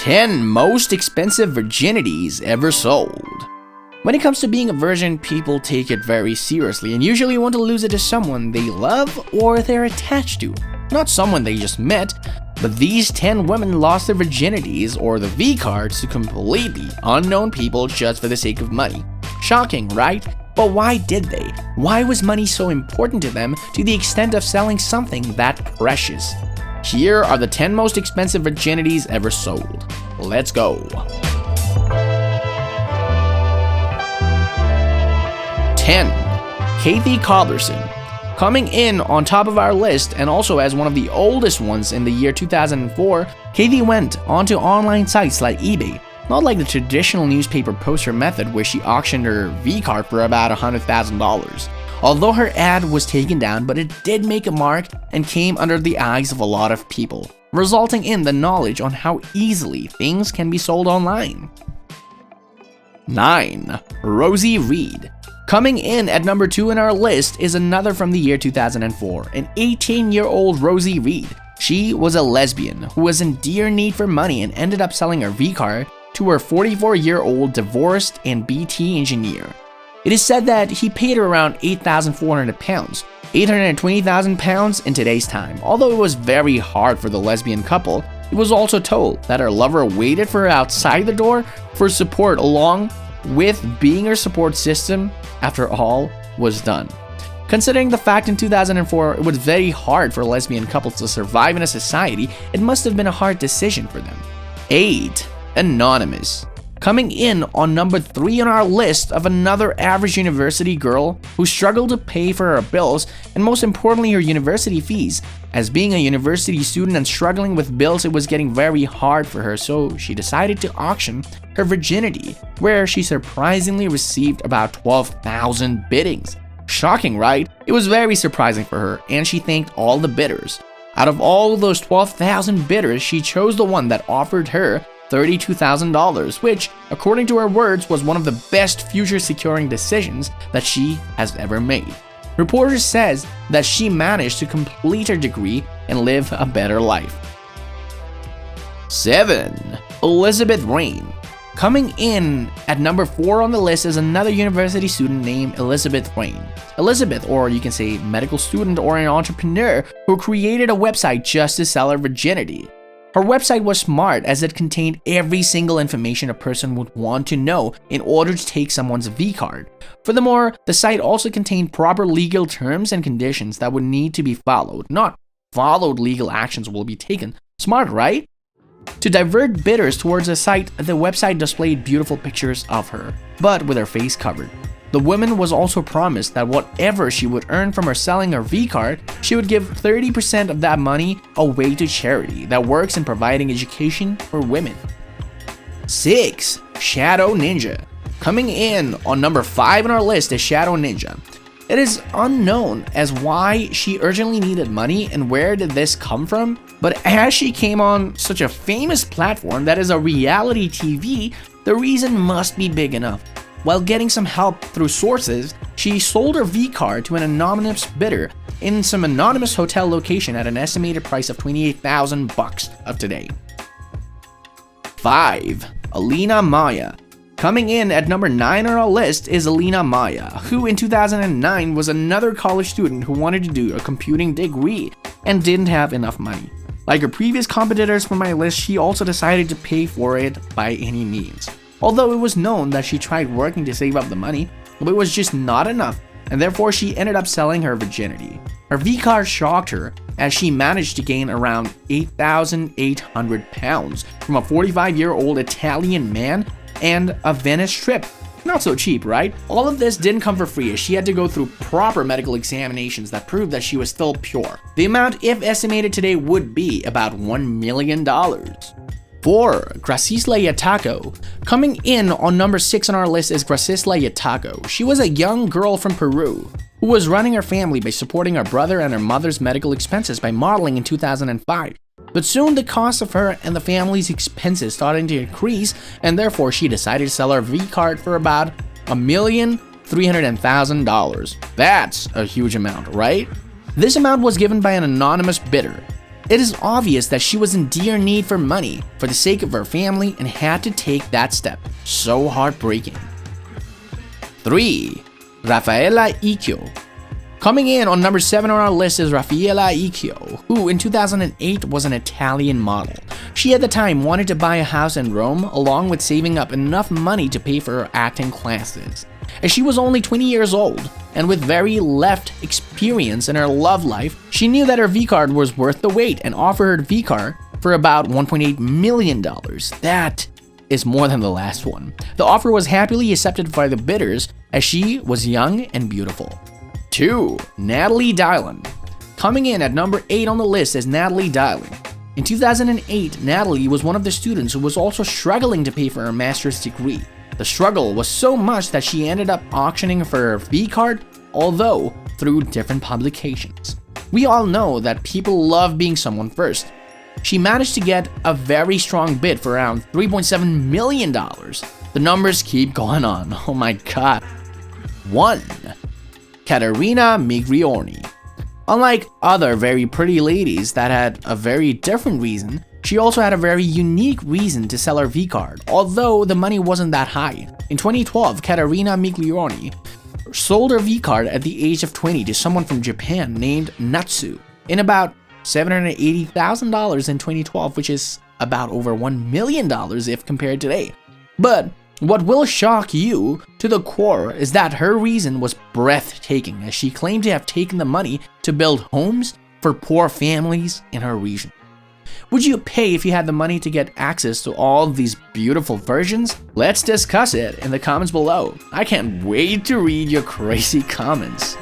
10 most expensive virginities ever sold. When it comes to being a virgin, people take it very seriously and usually want to lose it to someone they love or they're attached to, not someone they just met. But these 10 women lost their virginities or the V cards to completely unknown people just for the sake of money. Shocking, right? But why did they? Why was money so important to them to the extent of selling something that precious? Here are the 10 most expensive virginities ever sold. Let's go. 10. Kathy Caulderson. Coming in on top of our list and also as one of the oldest ones in the year 2004, Kathy went onto online sites like eBay, not like the traditional newspaper poster method where she auctioned her V-card for about $100,000. Although her ad was taken down, but it did make a mark and came under the eyes of a lot of people, resulting in the knowledge on how easily things can be sold online. 9. Rosie Reed. Coming in at number 2 in our list is another from the year 2004, an 18-year-old Rosie Reed. She was a lesbian who was in dire need for money and ended up selling her V-card to her 44-year-old divorced and BT engineer. It is said that he paid her around £8,400, £820,000 in today's time. Although it was very hard for the lesbian couple, it was also told that her lover waited for her outside the door for support along with being her support system after all was done. Considering the fact in 2004 it was very hard for lesbian couples to survive in a society, it must have been a hard decision for them. 8. Anonymous. Coming in on number 3 on our list of another average university girl who struggled to pay for her bills and most importantly her university fees. As being a university student and struggling with bills, it was getting very hard for her, so she decided to auction her virginity, where she surprisingly received about 12,000 biddings. Shocking, right? It was very surprising for her, and she thanked all the bidders. Out of all those 12,000 bidders, she chose the one that offered her $32,000, which, according to her words, was one of the best future securing decisions that she has ever made. Reporters says that she managed to complete her degree and live a better life. 7. Elizabeth Raine. Coming in at number 4 on the list is another university student named Elizabeth Raine. Elizabeth, or you can say medical student or an entrepreneur, who created a website just to sell her virginity. Her website was smart as it contained every single information a person would want to know in order to take someone's V-card. Furthermore, the site also contained proper legal terms and conditions that would need to be followed. Not followed legal actions will be taken. Smart, right? To divert bidders towards the site, the website displayed beautiful pictures of her, but with her face covered. The woman was also promised that whatever she would earn from her selling her V-card, she would give 30% of that money away to charity that works in providing education for women. 6. Shadow Ninja. Coming in on number 5 on our list is Shadow Ninja. It is unknown as why she urgently needed money and where did this come from, but as she came on such a famous platform that is a reality TV, the reason must be big enough. While getting some help through sources, she sold her V-card to an anonymous bidder in some anonymous hotel location at an estimated price of $28,000 of today. 5. Alina Maya. Coming in at number 9 on our list is Alina Maya, who in 2009 was another college student who wanted to do a computing degree and didn't have enough money. Like her previous competitors from my list, she also decided to pay for it by any means. Although it was known that she tried working to save up the money, but it was just not enough, and therefore she ended up selling her virginity. Her V-card shocked her as she managed to gain around £8,800 from a 45-year-old Italian man and a Venice trip. Not so cheap, right? All of this didn't come for free as she had to go through proper medical examinations that proved that she was still pure. The amount, if estimated today, would be about $1 million. 4. Gracisla Yatago. Coming in on number 6 on our list is Gracisla Yatago. She was a young girl from Peru who was running her family by supporting her brother and her mother's medical expenses by modeling in 2005. But soon the cost of her and the family's expenses started to increase, and therefore she decided to sell her V-card for about $1,300,000. That's a huge amount, right? This amount was given by an anonymous bidder. It is obvious that she was in dire need for money for the sake of her family and had to take that step. So heartbreaking. 3. Rafaela Iko. Coming in on number 7 on our list is Rafaela Iko, who in 2008 was an Italian model. She at the time wanted to buy a house in Rome along with saving up enough money to pay for her acting classes. As she was only 20 years old, and with very left experience in her love life, she knew that her V-card was worth the wait and offered her V-card for about $1.8 million. That is more than the last one. The offer was happily accepted by the bidders as she was young and beautiful. 2. Natalie Dylan. Coming in at number 8 on the list is Natalie Dylan. In 2008, Natalie was one of the students who was also struggling to pay for her master's degree. The struggle was so much that she ended up auctioning for her V-card, although through different publications. We all know that people love being someone first. She managed to get a very strong bid for around $3.7 million. The numbers keep going on. Oh my god. 1. Catarina Migliorini. Unlike other very pretty ladies that had a very different reason, she also had a very unique reason to sell her V-card, although the money wasn't that high. In 2012, Catarina Migliorini sold her V-card at the age of 20 to someone from Japan named Natsu in about $780,000 in 2012, which is about over $1 million if compared today. But what will shock you to the core is that her reason was breathtaking, as she claimed to have taken the money to build homes for poor families in her region. Would you pay if you had the money to get access to all these beautiful versions? Let's discuss it in the comments below. I can't wait to read your crazy comments.